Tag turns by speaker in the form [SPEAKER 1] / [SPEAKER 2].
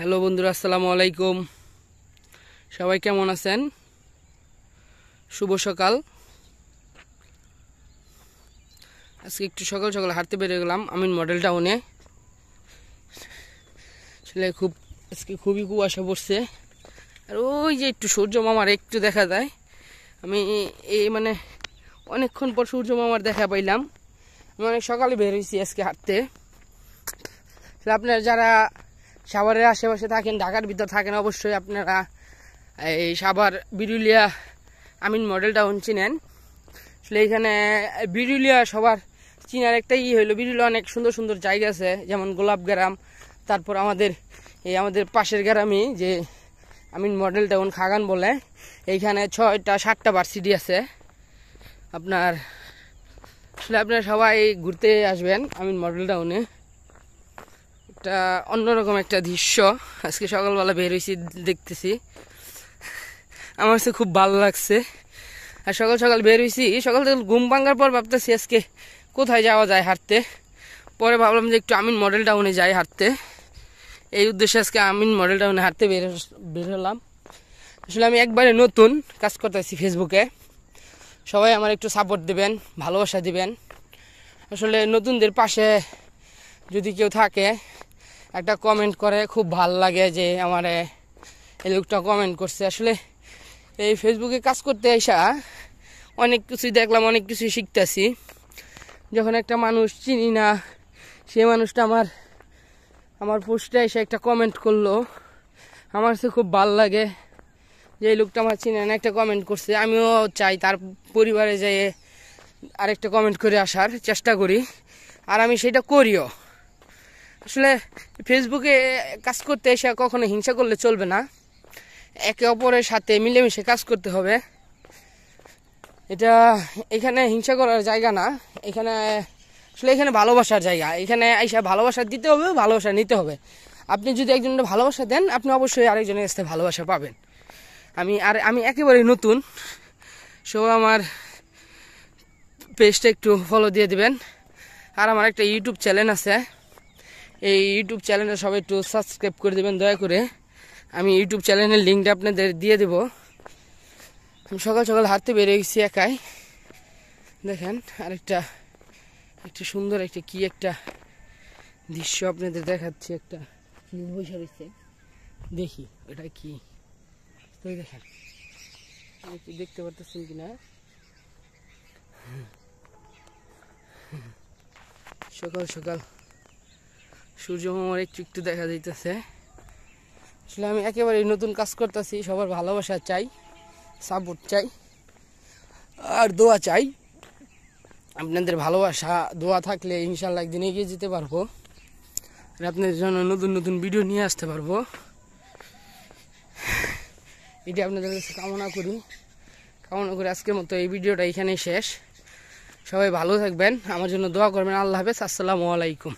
[SPEAKER 1] Hello বন্ধুরা, আসসালামু আলাইকুম। সবাই কেমন আছেন? শুভ সকাল। আজকে একটু সকাল সকাল হাঁটতে বেরিয়ে গেলাম আমিন মডেল টাউনে। আসলে আজকে খুবই কুয়াশা পড়ছে, আর ওই যে একটু সূর্য মামার একটু দেখা যায়। আমি অনেকক্ষণ পর সূর্য মামার দেখা পাইলাম। আমি অনেক সকালে বের হয়েছি আজকে হাঁটতে। আপনারা যারা সাভারের আশেপাশে থাকেন, ঢাকার ভিতর থাকেন, অবশ্যই আপনারা এই সাভার বিরুলিয়া আমিন মডেল টাউন চিনেন। আসলে এইখানে বিরুলিয়া সবার চিনার একটাই হইলো, বিরুলিয়া অনেক সুন্দর সুন্দর জায়গা আছে, যেমন গোলাপ গ্রাম, তারপর আমাদের পাশের গ্রামই যে আমিন মডেল টাউন খাগান বলে, এইখানে 6টা 7টা ভার্সিটি আছে। আপনারা সবাই ঘুরতে আসবেন আমিন মডেল টাউনে। একটা অন্যরকম একটা দৃশ্য আজকে সকালবেলা বের হয়েছি, দেখতেছি, আমার কাছে খুব ভালো লাগছে। আর সকাল সকাল বের হয়েছি, সকাল সকাল ঘুম ভাঙার পর ভাবতেছি আজকে কোথায় যাওয়া যায় হাঁটতে। পরে ভাবলাম যে একটু আমিন মডেল টাউনে যাই হাঁটতে। এই উদ্দেশ্যে আজকে আমিন মডেল টাউনে হাঁটতে বের হলাম। আসলে আমি একবারে নতুন কাজ করতেছি ফেসবুকে, সবাই আমার একটু সাপোর্ট দিবেন, ভালোবাসা দিবেন। আসলে নতুনদের পাশে যদি কেউ থাকে, একটা কমেন্ট করে, খুব ভাল লাগে যে আমার এই লোকটা কমেন্ট করছে। আসলে এই ফেসবুকে কাজ করতে আইসা অনেক কিছুই দেখলাম, অনেক কিছুই শিখতেছি। যখন একটা মানুষ চিনি না, সেই মানুষটা আমার পোস্টে এসে একটা কমেন্ট করলো, আমার কাছে খুব ভাল লাগে যে এই লোকটা আমার চিনে না, একটা কমেন্ট করছে। আমিও চাই তার পরিবারে যেয়ে আরেকটা কমেন্ট করে আসার চেষ্টা করি, আর আমি সেটা করিও। আসলে ফেসবুকে কাজ করতে এসে কখনো হিংসা করলে চলবে না, একে অপরের সাথে মিলেমিশে কাজ করতে হবে। এখানে হিংসা করার জায়গা না, এখানে ভালোবাসার জায়গা। এখানে এসে ভালোবাসা দিতে হবে, ভালোবাসা নিতে হবে। আপনি যদি একজনের ভালোবাসা দেন, আপনি অবশ্যই আরেকজনের কাছে ভালোবাসা পাবেন। আমি একেবারেই নতুন, সবাই আমার পেজটা একটু ফলো দিয়ে দিবেন। আর আমার একটা ইউটিউব চ্যানেল আছে, এই ইউটিউব চ্যানেলে সবাই একটু সাবস্ক্রাইব করে দেবেন দয়া করে। আমি ইউটিউব চ্যানেলের লিঙ্কটা আপনাদের দিয়ে দেব। আমি সকাল সকাল হাঁটতে বেরিয়ে গেছি একাই। দেখেন একটা সুন্দর একটা দৃশ্য আপনাদের দেখাচ্ছি। একটা বসে রয়েছে, দেখি এটা কি, দেখেন দেখতে পারতেছেন কিনা। সকাল সকাল সূর্য মামার একটু দেখা যাইতেছে। আসলে আমি একেবারে নতুন কাজ করতেছি, সবার ভালোবাসা চাই, সাপোর্ট চাই, আর দোয়া চাই। আপনাদের ভালোবাসা দোয়া থাকলে ইনশাল্লাহ একদিন এগিয়ে যেতে পারবো, আর আপনাদের জন্য নতুন নতুন ভিডিও নিয়ে আসতে পারবো। এটি আপনাদের কাছে কামনা করি আজকের মতো এই ভিডিওটা এখানেই শেষ। সবাই ভালো থাকবেন, আমার জন্য দোয়া করবেন। আল্লাহ হাফেজ, আসসালামু আলাইকুম।